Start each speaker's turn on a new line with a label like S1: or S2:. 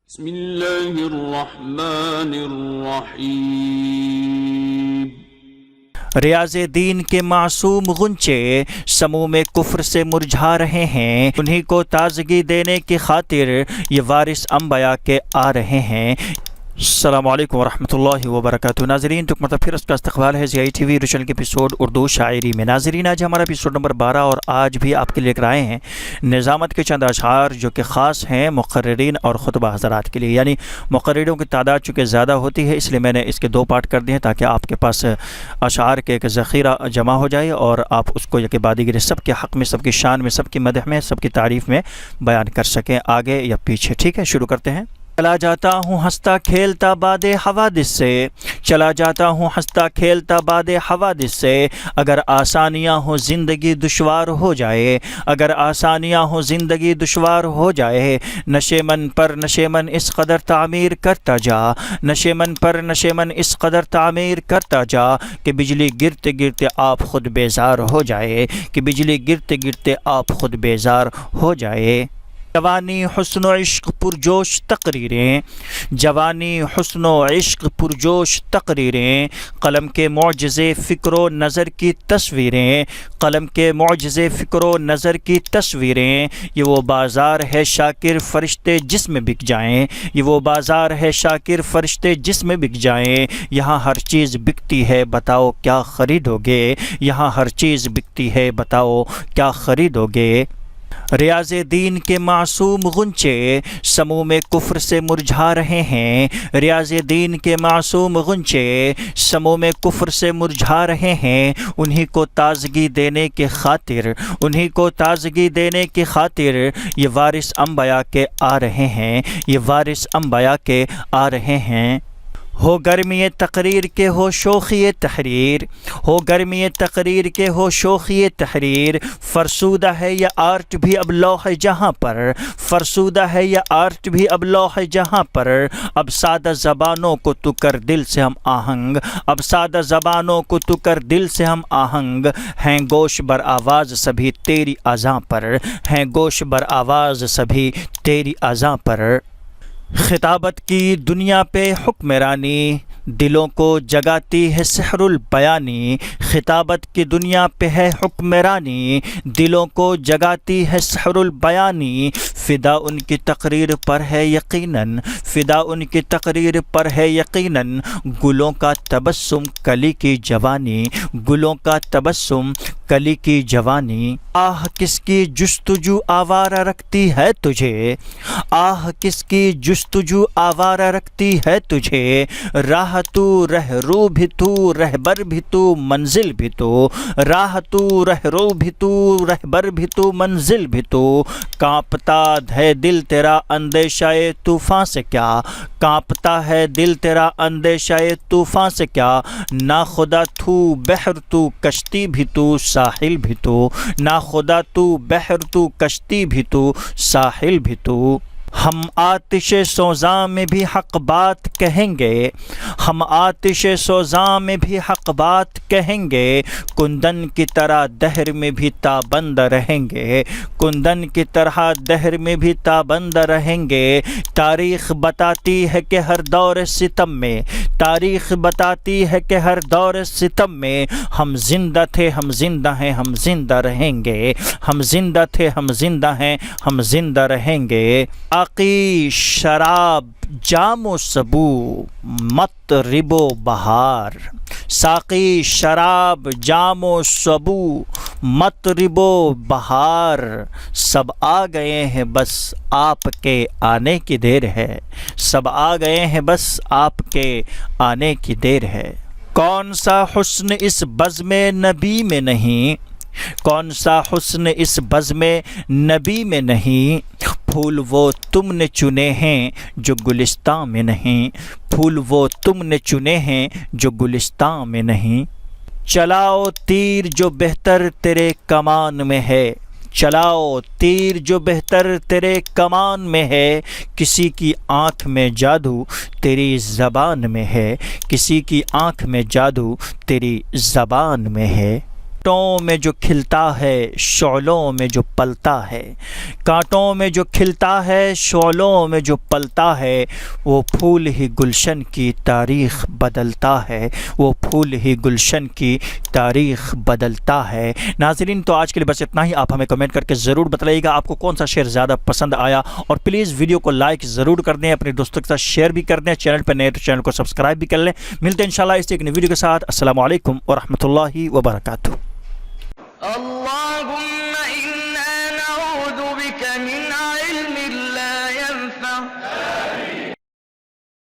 S1: بسم اللہ الرحمن الرحیم۔
S2: ریاض دین کے معصوم غنچے سموم کفر سے مرجھا رہے ہیں، انہی کو تازگی دینے کی خاطر یہ وارث انبیاء کے آ رہے ہیں۔ السلام علیکم ورحمۃ اللہ وبرکاتہ۔ ناظرین، تو مرتبہ پھر اس کا استقبال ہے زی ٹی وی روشن کے ایپیسوڈ اردو شاعری میں۔ ناظرین، آج ہمارا ایپیسوڈ نمبر 12 اور آج بھی آپ کے لے کر آئے ہیں نظامت کے چند اشعار جو کہ خاص ہیں مقررین اور خطبہ حضرات کے لیے، یعنی مقرروں کی تعداد چونکہ زیادہ ہوتی ہے اس لیے میں نے اس کے 2 پارٹ کر دیے ہیں تاکہ آپ کے پاس اشعار کے ایک ذخیرہ جمع ہو جائے اور آپ اس کو یکے بعد دیگر سب کے حق میں، سب کی شان میں، سب کی مدح میں، سب کی تعریف میں بیان کر سکیں، آگے یا پیچھے۔ ٹھیک ہے، شروع کرتے ہیں۔ چلا جاتا ہوں ہنستا کھیلتا باد حوادث سے، چلا جاتا ہوں ہنستا کھیلتا باد حوادث سے، اگر آسانیاں ہوں زندگی دشوار ہو جائے، اگر آسانیاں ہوں زندگی دشوار ہو جائے، نشے من پر نشے من اس قدر تعمیر کرتا جا، نشے من پر نشے من اس قدر تعمیر کرتا جا کہ بجلی گرتے گرتے آپ خود بیزار ہو جائے، کہ بجلی گرتے گرتے آپ خود بیزار ہو جائے۔ جوانی حسن و عشق پرجوش تقریریں، جوانی حسن و عشق پرجوش تقریریں، قلم کے معجزے فکر و نظر کی تصویریں، قلم کے معجزے فکر و نظر کی تصویریں، یہ وہ بازار ہے شاکر فرشتے جس میں بک جائیں، یہ وہ بازار ہے شاکر فرشتے جس میں بک جائیں، یہاں ہر چیز بکتی ہے بتاؤ کیا خریدوگے، یہاں ہر چیز بکتی ہے بتاؤ کیا خریدوگے۔ ریاض دین کے معصوم غنچے سموم کفر سے مرجھا رہے ہیں، ریاض دین کے معصوم غنچے سموم کفر سے مرجھا رہے ہیں، انہی کو تازگی دینے کی خاطر، انہی کو تازگی دینے کی خاطر یہ وارث انبیاء کے آ رہے ہیں، یہ وارث انبیاء کے آ رہے ہیں۔ ہو گرمی تقریر کے ہو شوخی تحریر، ہو گرمی تقریر کے ہو شوخی تحریر، فرسودہ ہے یہ آرٹ بھی اب لوح جہاں پر، فرسودہ ہے یہ آرٹ بھی اب لوح جہاں پر، اب سادہ زبانوں کو تو کر دل سے ہم آہنگ، اب سادہ زبانوں کو تو کر دل سے ہم آہنگ، ہیں گوش بر آواز سبھی تیری اذاں پر، ہیں گوش بر آواز سبھی تیری اذاں پر۔ خطابت کی دنیا پہ حکمرانی دلوں کو جگاتی ہے سحر البیانی، خطابت کی دنیا پہ ہے حکمرانی دلوں کو جگاتی ہے سحر البیانی، فدا ان کی تقریر پر ہے یقیناً، فدا ان کی تقریر پر ہے یقیناً، گلوں کا تبسم کلی کی جوانی، گلوں کا تبسم کلی کی جوانی۔ آہ کس کی جستجو آوارہ رکھتی ہے تجھے، آہ کس کی جستجو آوارہ رکھتی ہے تجھے، راہ تو رہ رو بھی تو رہبر بھی تو منزل بھی تو، راہ تو رہ رو بھی تو رہبر بھی تو منزل بھی تو، کانپتا ہے دل تیرا اندیشہ طوفان سے کیا، کانپتا ہے دل تیرا اندیشہ طوفان سے کیا، نا خدا تو بحر تو کشتی بھی تو ساحل بھی تو، نا خدا تو بحر تو کشتی بھی تو ساحل بھی تو۔ ہم آتش سوزاں میں بھی حق بات کہیں گے، ہم آتش سوزاں میں بھی حق بات کہیں گے، کندن کی طرح دہر میں بھی تابند رہیں گے، کندن کی طرح دہر میں بھی تابند رہیں گے۔ تاریخ بتاتی ہے کہ ہر دور ستم میں، تاریخ بتاتی ہے کہ ہر دور ستم میں ہم زندہ تھے ہم زندہ ہیں ہم زندہ رہیں گے، ہم زندہ تھے ہم زندہ ہیں ہم زندہ رہیں گے۔ ساقی شراب جام و سبو مت ربو بہار، ساقی شراب جام و سبو مت ربو بہار، سب آ گئے ہیں بس آپ کے آنے کی دیر ہے، سب آ گئے ہیں بس آپ کے آنے کی دیر ہے۔ کون سا حسن اس بزم نبی میں نہیں، کون سا حسن اس بزم نبی میں نہیں، پھول وہ تم نے چنے ہیں جو گلستان میں نہیں، پھول وہ تم نے چنے ہیں جو گلستان میں نہیں۔ چلاؤ تیر جو بہتر تیرے کمان میں ہے، چلاؤ تیر جو بہتر تیرے کمان میں ہے، کسی کی آنکھ میں جادو تیری زبان میں ہے، کسی کی آنکھ میں جادو تیری زبان میں ہے۔ کانٹوں میں جو کھلتا ہے شعلوں میں جو پلتا ہے، کانٹوں میں جو کھلتا ہے شعلوں میں جو پلتا ہے، وہ پھول ہی گلشن کی تاریخ بدلتا ہے، وہ پھول ہی گلشن کی تاریخ بدلتا ہے۔ ناظرین، تو آج کے لیے بس اتنا ہی۔ آپ ہمیں کمنٹ کر کے ضرور بتائیے گا آپ کو کون سا شعر زیادہ پسند آیا، اور پلیز ویڈیو کو لائک ضرور کر دیں، اپنے دوستوں کے ساتھ شیئر بھی کر دیں، چینل پہ نئے تو چینل کو سبسکرائب بھی کر لیں۔ ملتے ہیں انشاءاللہ اس ایک نئی ویڈیو کے ساتھ۔ السلام علیکم ورحمۃ اللہ وبرکاتہ۔
S1: اللهم